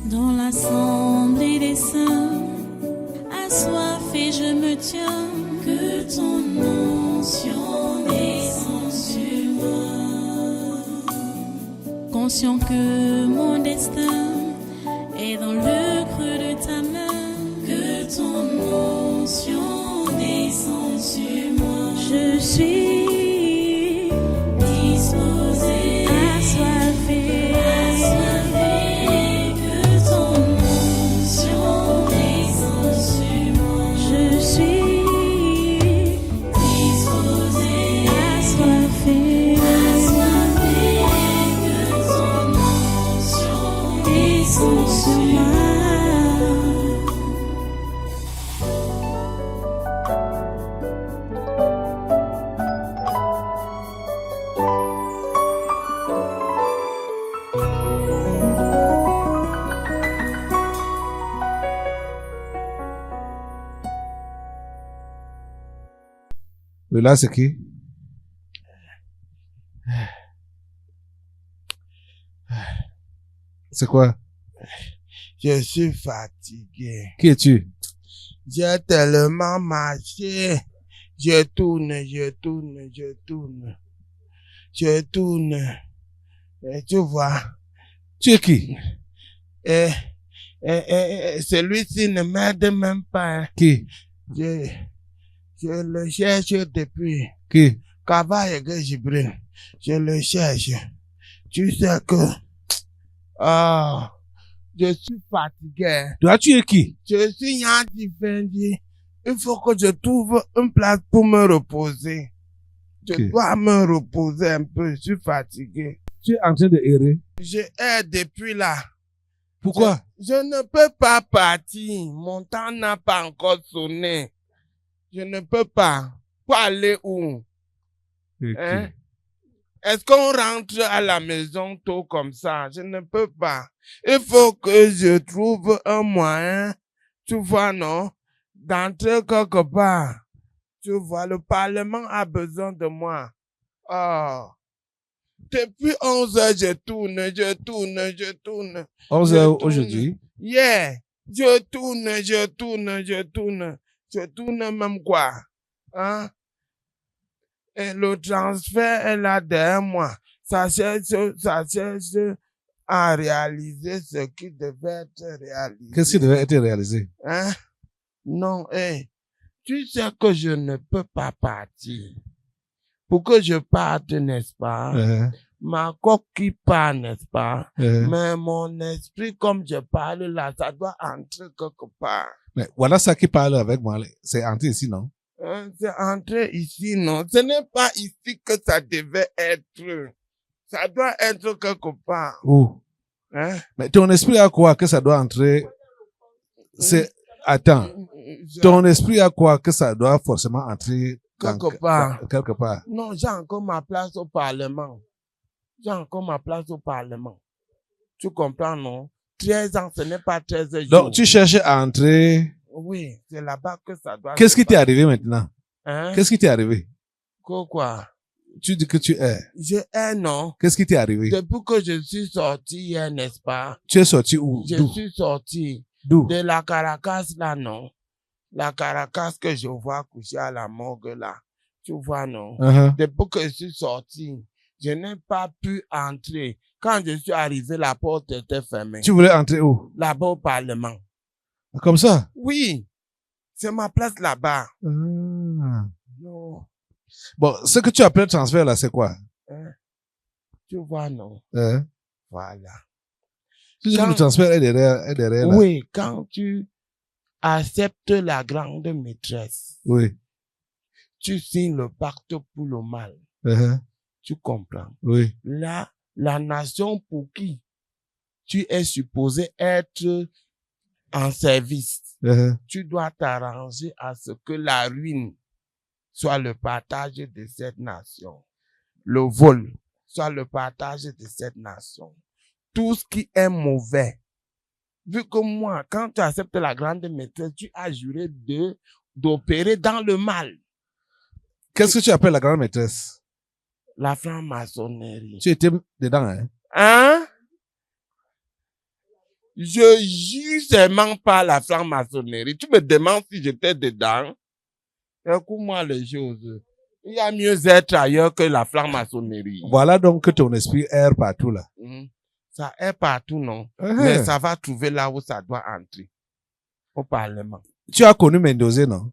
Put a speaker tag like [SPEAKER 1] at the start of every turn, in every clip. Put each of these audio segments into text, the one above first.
[SPEAKER 1] Dans l'assemblée des saints, assoiffé je me tiens, que ton onction descende sur moi. Conscient que mon destin est dans le creux de ta main, que ton onction descende sur moi. Je suis disposé, assoiffé, que ton onction descende sur moi. Je suis disposé, assoiffé, que ton onction descende sur moi.
[SPEAKER 2] Oui, là, c'est qui? C'est quoi?
[SPEAKER 3] Je suis fatigué.
[SPEAKER 2] Qui es-tu?
[SPEAKER 3] J'ai tellement marché. Je tourne. Et tu vois,
[SPEAKER 2] Tu es qui?
[SPEAKER 3] celui-ci ne m'aide même pas. Hein.
[SPEAKER 2] Qui?
[SPEAKER 3] Je le cherche depuis.
[SPEAKER 2] Qui?
[SPEAKER 3] Kaba que Jibril. Je le cherche. Tu sais que, je suis fatigué.
[SPEAKER 2] Toi, tu es qui?
[SPEAKER 3] Je suis Yanti Fendi. Il faut que je trouve une place pour me reposer. Je
[SPEAKER 2] Ok.
[SPEAKER 3] dois me reposer un peu. Je suis fatigué.
[SPEAKER 2] Tu es en train de errer.
[SPEAKER 3] Je erre depuis là.
[SPEAKER 2] Pourquoi?
[SPEAKER 3] Je ne peux pas partir. Mon temps n'a pas encore sonné. Je ne peux pas. Pour aller où?
[SPEAKER 2] Ok.
[SPEAKER 3] Hein? Est-ce qu'on rentre à la maison tôt comme ça? Je ne peux pas. Il faut que je trouve un moyen, tu vois, non? D'entrer quelque part. Tu vois, le Parlement a besoin de moi. Oh. Depuis 11 heures, je tourne.
[SPEAKER 2] 11
[SPEAKER 3] Je
[SPEAKER 2] heures
[SPEAKER 3] tourne.
[SPEAKER 2] aujourd'hui.
[SPEAKER 3] Yeah. Je tourne même quoi? Hein? Et le transfert est là derrière moi. Ça cherche à réaliser ce qui devait être réalisé.
[SPEAKER 2] Qu'est-ce qui devait être réalisé?
[SPEAKER 3] Hein? Non, tu sais que je ne peux pas partir. Pour que je parte, n'est-ce pas? Ma coquille part, n'est-ce pas? Mais mon esprit, comme je parle là, ça doit entrer quelque part.
[SPEAKER 2] Mais voilà ça qui parle avec moi. C'est entré ici, non?
[SPEAKER 3] C'est entré ici, non? Ce n'est pas ici que ça devait être. Ça doit être quelque part.
[SPEAKER 2] Où?
[SPEAKER 3] Hein?
[SPEAKER 2] Mais ton esprit a quoi que ça doit entrer? C'est, attends. Ton esprit a quoi que ça doit forcément entrer
[SPEAKER 3] Quelque part.
[SPEAKER 2] quelque part?
[SPEAKER 3] Non, j'ai encore ma place au Parlement. Tu comprends, non? 13 ans, ce n'est pas 13 jours.
[SPEAKER 2] Donc, tu cherches à entrer.
[SPEAKER 3] Oui, c'est là-bas que ça doit.
[SPEAKER 2] Qu'est-ce qui t'est arrivé maintenant?
[SPEAKER 3] Hein?
[SPEAKER 2] Qu'est-ce qui t'est arrivé?
[SPEAKER 3] Quoi?
[SPEAKER 2] Tu dis que tu es.
[SPEAKER 3] Je hais, non?
[SPEAKER 2] Qu'est-ce qui t'est arrivé?
[SPEAKER 3] Depuis que je suis sorti hier, n'est-ce pas?
[SPEAKER 2] Tu es sorti où?
[SPEAKER 3] Je
[SPEAKER 2] D'où?
[SPEAKER 3] suis sorti
[SPEAKER 2] D'où?
[SPEAKER 3] de la Caracas, là, non? La Caracas que je vois coucher à la morgue, là. Tu vois, non? Depuis que je suis sorti, je n'ai pas pu entrer. Quand je suis arrivé, la porte était fermée.
[SPEAKER 2] Tu voulais entrer où?
[SPEAKER 3] Là-bas au Parlement.
[SPEAKER 2] Comme ça?
[SPEAKER 3] Oui. C'est ma place là-bas.
[SPEAKER 2] Non.
[SPEAKER 3] Bon,
[SPEAKER 2] ce que tu appelles transfert là, c'est quoi?
[SPEAKER 3] Tu vois, non? Voilà.
[SPEAKER 2] Tu dis que le transfert est derrière là.
[SPEAKER 3] Oui, quand tu acceptes la grande maîtresse.
[SPEAKER 2] Oui.
[SPEAKER 3] Tu signes le pacte pour le mal. Tu comprends?
[SPEAKER 2] Oui.
[SPEAKER 3] Là, la nation pour qui tu es supposé être en service, tu dois t'arranger à ce que la ruine soit le partage de cette nation. Le vol soit le partage de cette nation. Tout ce qui est mauvais. Vu que moi, quand tu acceptes la grande maîtresse, tu as juré d'opérer dans le mal.
[SPEAKER 2] Qu'est-ce que tu appelles la grande maîtresse?
[SPEAKER 3] La franc-maçonnerie.
[SPEAKER 2] Tu étais dedans, hein?
[SPEAKER 3] Hein? Je jure seulement par la franc-maçonnerie. Tu me demandes si j'étais dedans. Écoute-moi les choses. Il y a mieux être ailleurs que la franc-maçonnerie.
[SPEAKER 2] Voilà donc que ton esprit erre partout là.
[SPEAKER 3] Ça est partout, non? Mais ça va trouver là où ça doit entrer. Au Parlement.
[SPEAKER 2] Tu as connu Mendoza, non?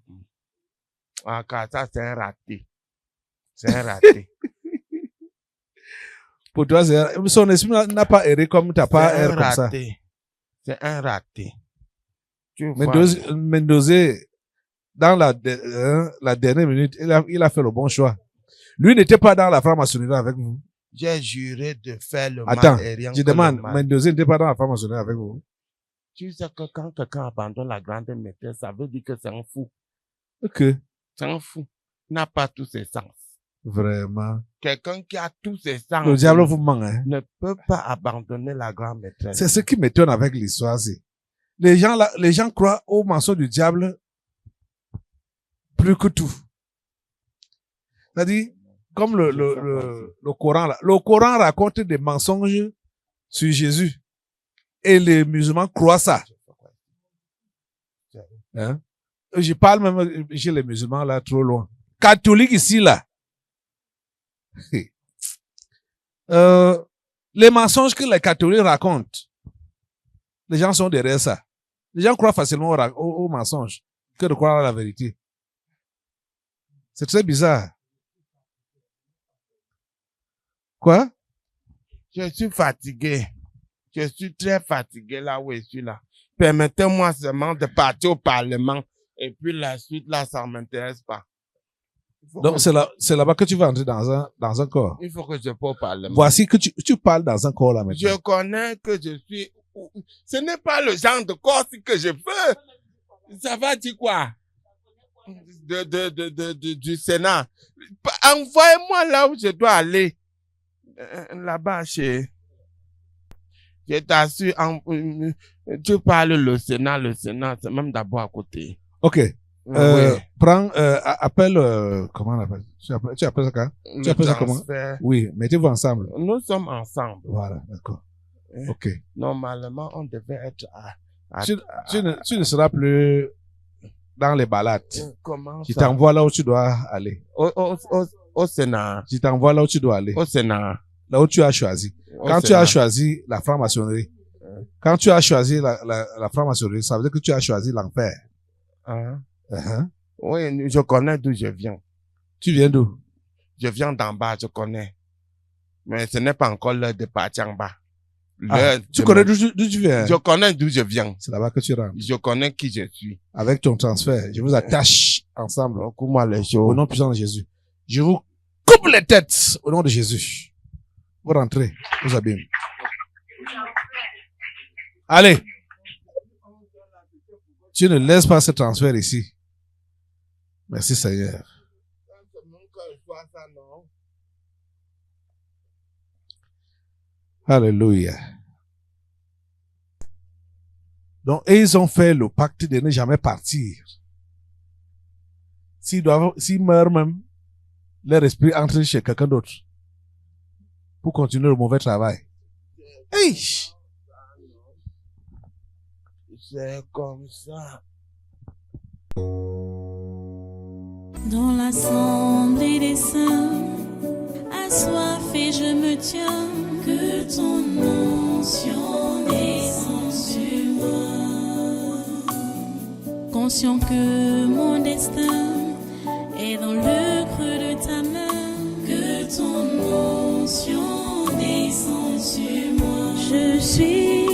[SPEAKER 3] Ah, car ça, c'est un raté. C'est un raté.
[SPEAKER 2] Pour toi, son esprit n'a pas erré comme tu n'as pas erré comme ça.
[SPEAKER 3] C'est un raté. Tu vois.
[SPEAKER 2] Mendoza, dans la dernière minute, il a fait le bon choix. Lui n'était pas dans la franc-maçonnerie avec vous.
[SPEAKER 3] J'ai juré de faire le mal.
[SPEAKER 2] Attends,
[SPEAKER 3] et rien
[SPEAKER 2] je
[SPEAKER 3] que le
[SPEAKER 2] demande,
[SPEAKER 3] mal.
[SPEAKER 2] Mendoza n'était pas dans la franc-maçonnerie avec vous.
[SPEAKER 3] Tu sais que quand quelqu'un abandonne la grande maîtresse, ça veut dire que c'est un fou.
[SPEAKER 2] Ok.
[SPEAKER 3] C'est un fou. Il n'a pas tous ses sens.
[SPEAKER 2] Vraiment.
[SPEAKER 3] Quelqu'un qui a tous ses sens
[SPEAKER 2] Le diable vous ment, hein.
[SPEAKER 3] ne peut pas abandonner la grande maîtresse.
[SPEAKER 2] C'est ce qui m'étonne avec l'histoire, c'est. Les gens croient au mensonge du diable plus que tout. C'est-à-dire, comme le Coran, là. Le Coran raconte des mensonges sur Jésus. Et les musulmans croient ça. Hein? Je parle même chez les musulmans là, trop loin. Catholiques ici, là. Les mensonges que les catholiques racontent, les gens sont derrière ça. Les gens croient facilement aux mensonges que de croire à la vérité. C'est très bizarre. Quoi?
[SPEAKER 3] Je suis fatigué. Je suis très fatigué là où je suis là. Permettez-moi seulement de partir au Parlement. Et puis la suite, là, ça ne m'intéresse pas.
[SPEAKER 2] Donc, c'est là-bas que tu vas entrer dans un corps.
[SPEAKER 3] Il faut que je parle au Parlement.
[SPEAKER 2] Voici que tu parles dans un corps là maintenant.
[SPEAKER 3] Je connais que je suis... Ce n'est pas le genre de corps que je veux. Ça va dire quoi? Du Sénat. Envoyez-moi là où je dois aller. Là-bas, je t'assure, tu parles le Sénat, c'est même d'abord à côté.
[SPEAKER 2] Ok.
[SPEAKER 3] Oui.
[SPEAKER 2] Prends, appelle, comment on appelle? Tu appelles ça quoi? Tu appelles ça comment? Oui, mettez-vous ensemble.
[SPEAKER 3] Nous sommes ensemble.
[SPEAKER 2] Voilà, d'accord. Ok.
[SPEAKER 3] Normalement, on devait être
[SPEAKER 2] tu ne seras plus dans les balades.
[SPEAKER 3] Comment
[SPEAKER 2] Je
[SPEAKER 3] ça?
[SPEAKER 2] t'envoie là où tu dois aller.
[SPEAKER 3] Au Sénat.
[SPEAKER 2] Je t'envoie là où tu dois aller.
[SPEAKER 3] Au Sénat.
[SPEAKER 2] Là où tu as choisi. Quand tu as choisi la franc-maçonnerie, quand tu as choisi la franc-maçonnerie, ça veut dire que tu as choisi l'enfer.
[SPEAKER 3] Oui, je connais d'où je viens.
[SPEAKER 2] Tu viens d'où?
[SPEAKER 3] Je viens d'en bas, je connais. Mais ce n'est pas encore l'heure de partir en bas.
[SPEAKER 2] Tu connais d'où tu viens?
[SPEAKER 3] Je connais d'où je viens.
[SPEAKER 2] C'est là-bas que tu rentres.
[SPEAKER 3] Je connais qui je suis.
[SPEAKER 2] Avec ton transfert, je vous attache ensemble.
[SPEAKER 3] Coupe-moi les choses.
[SPEAKER 2] Au nom puissant de Jésus. Je vous coupe les têtes au nom de Jésus. Vous rentrez, vous abîmez. Allez. Tu ne laisses pas ce transfert ici. Merci Seigneur. Alléluia. Donc, et ils ont fait le pacte de ne jamais partir. S'ils meurent même, leur esprit entre chez quelqu'un d'autre pour continuer le mauvais travail. Hey!
[SPEAKER 3] C'est comme ça.
[SPEAKER 1] Dans l'assemblée des saints, assoiffé je me tiens, que ton onction descende sur moi. Conscient que mon destin est dans le creux de ta main, que ton onction descende sur moi. Je suis